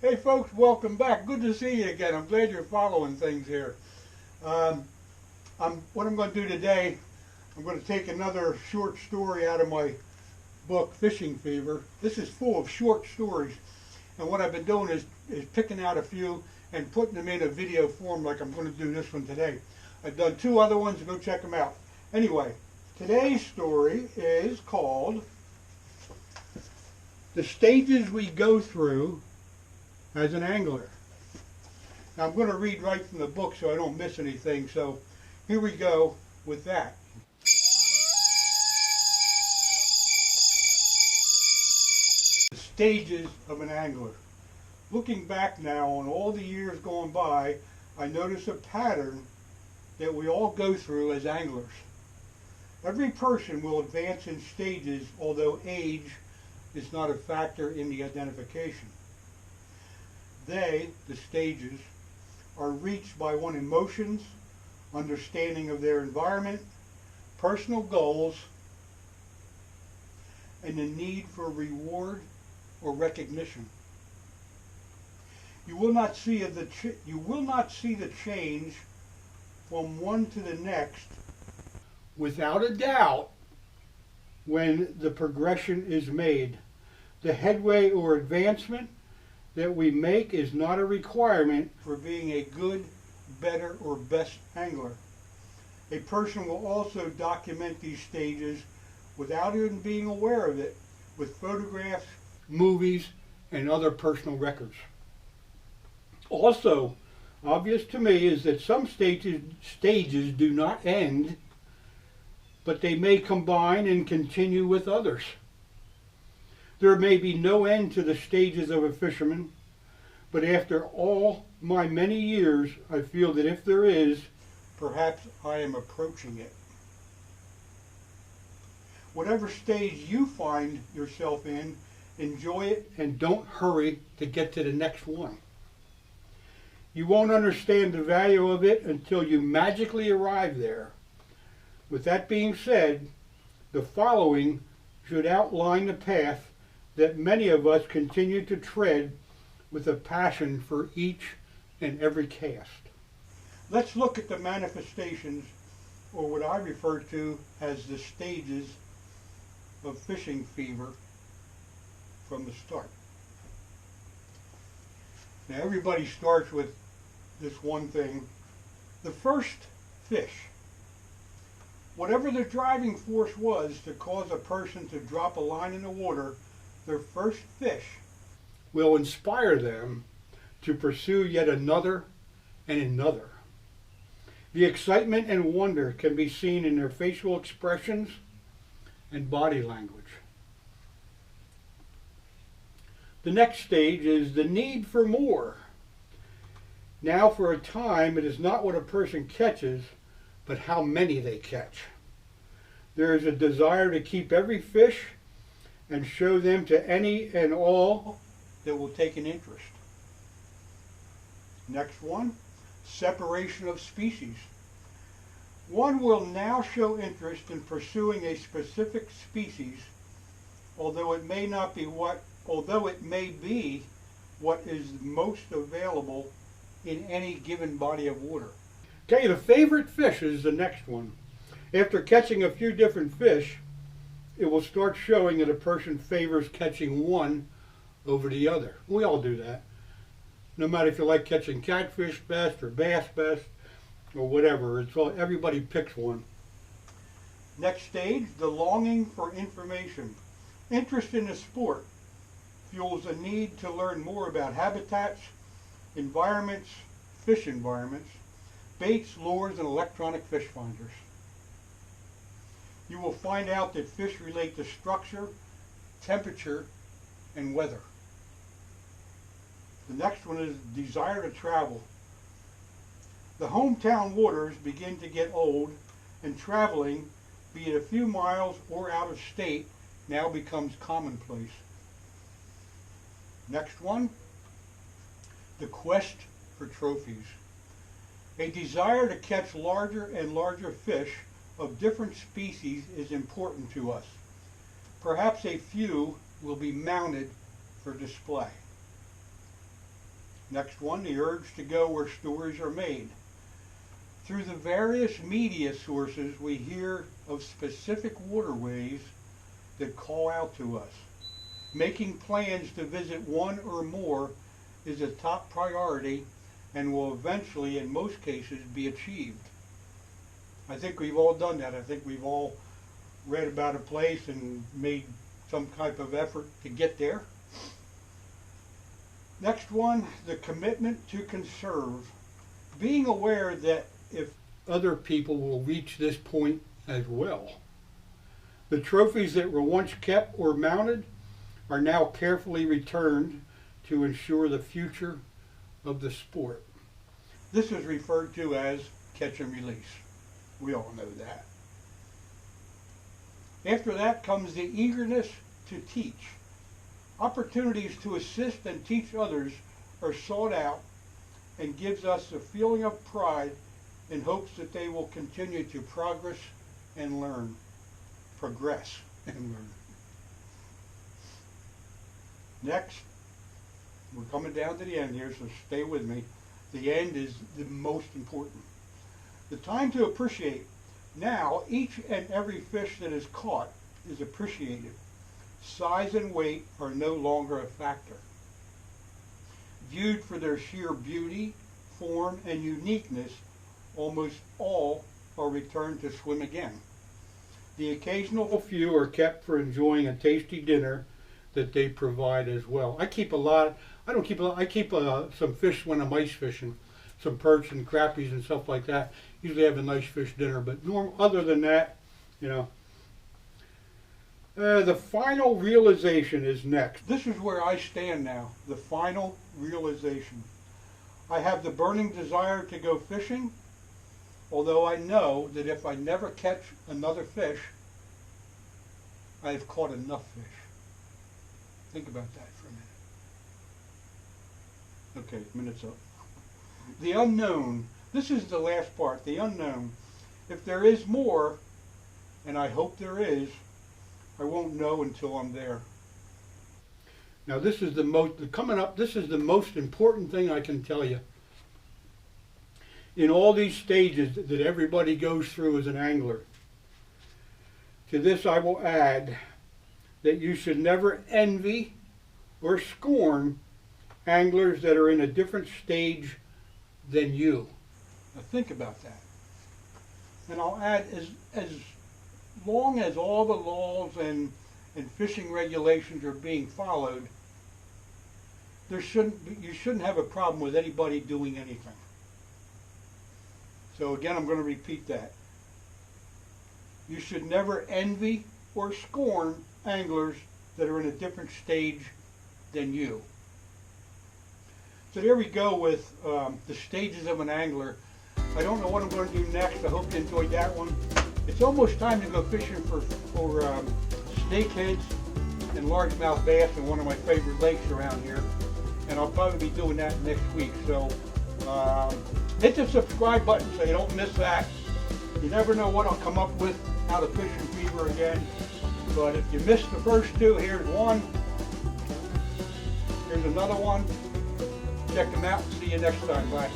Hey folks, welcome back. Good to see you again. I'm glad you're following things here. Um, what I'm going to do today, I'm going to take another short story out of my book, Fishing Fever. This is full of short stories, and what I've been doing is picking out a few and putting them in a video form like I'm going to do this one today. I've done two other ones, go check them out. Anyway, today's story is called The Stages We Go Through as an Angler. Now I'm going to read right from the book so I don't miss anything, so here we go with that. The stages of an angler. Looking back now on all the years gone by, I notice a pattern that we all go through as anglers. Every person will advance in stages, although age is not a factor in the identification. They, the stages, are reached by one's emotions, understanding of their environment, personal goals, and the need for reward or recognition. You will not see the change from one to the next without a doubt when the progression is made. The headway or advancement that we make is not a requirement for being a good, better, or best angler. A person will also document these stages without even being aware of it with photographs, movies, and other personal records. Also, obvious to me is that some stages do not end, but they may combine and continue with others. There may be no end to the stages of a fisherman, but after all my many years, I feel that if there is, perhaps I am approaching it. Whatever stage you find yourself in, enjoy it and don't hurry to get to the next one. You won't understand the value of it until you magically arrive there. With that being said, the following should outline the path that many of us continue to tread with a passion for each and every cast. Let's look at the manifestations, or what I refer to as the stages of fishing fever from the start. Now everybody starts with this one thing, the first fish. Whatever the driving force was to cause a person to drop a line in the water, their first fish will inspire them to pursue yet another and another. The excitement and wonder can be seen in their facial expressions and body language. The next stage is the need for more. Now for a time, it is not what a person catches, but how many they catch. There is a desire to keep every fish and show them to any and all that will take an interest. Next one, separation of species. One will now show interest in pursuing a specific species, although it may be what is most available in any given body of water. Okay, the favorite fish is the next one. After catching a few different fish, it will start showing that a person favors catching one over the other. We all do that. No matter if you like catching catfish best or bass best or whatever, it's all, everybody picks one. Next stage, the longing for information. Interest in the sport fuels a need to learn more about habitats, environments, fish environments, baits, lures, and electronic fish finders. You will find out that fish relate to structure, temperature, and weather. The next one is desire to travel. The hometown waters begin to get old, and traveling, be it a few miles or out of state, now becomes commonplace. Next one, the quest for trophies. A desire to catch larger and larger fish of different species is important to us. Perhaps a few will be mounted for display. Next one, the urge to go where stories are made. Through the various media sources, we hear of specific waterways that call out to us. Making plans to visit one or more is a top priority and will eventually, in most cases, be achieved. I think we've all done that. I think we've all read about a place and made some type of effort to get there. Next one, the commitment to conserve. Being aware that if other people will reach this point as well. The trophies that were once kept or mounted are now carefully returned to ensure the future of the sport. This is referred to as catch and release. We all know that. After that comes the eagerness to teach. Opportunities to assist and teach others are sought out and gives us a feeling of pride in hopes that they will continue to progress and learn. Progress and learn. Next, we're coming down to the end here, so stay with me. The end is the most important. The time to appreciate. Now, each and every fish that is caught is appreciated. Size and weight are no longer a factor. Viewed for their sheer beauty, form, and uniqueness, almost all are returned to swim again. The occasional few are kept for enjoying a tasty dinner that they provide as well. I keep some fish when I'm ice fishing, some perch and crappies and stuff like that. Usually have a nice fish dinner, but other than that, you know. The final realization is next. This is where I stand now, the final realization. I have the burning desire to go fishing, although I know that if I never catch another fish, I have caught enough fish. Think about that for a minute. Okay, minute's up. The unknown. This is the last part, the unknown. If there is more, and I hope there is, I won't know until I'm there. Now this is the most important thing I can tell you. In all these stages that everybody goes through as an angler, to this I will add that you should never envy or scorn anglers that are in a different stage than you. Now think about that. And I'll add, as long as all the laws and fishing regulations are being followed, you shouldn't have a problem with anybody doing anything. So again, I'm going to repeat that. You should never envy or scorn anglers that are in a different stage than you. So there we go with the stages of an angler. I don't know what I'm going to do next. I hope you enjoyed that one. It's almost time to go fishing for snakeheads and largemouth bass in one of my favorite lakes around here. And I'll probably be doing that next week. So hit the subscribe button so you don't miss that. You never know what I'll come up with out of Fishing Fever again. But if you missed the first two, here's one. Here's another one. Check them out and see you next time. Bye.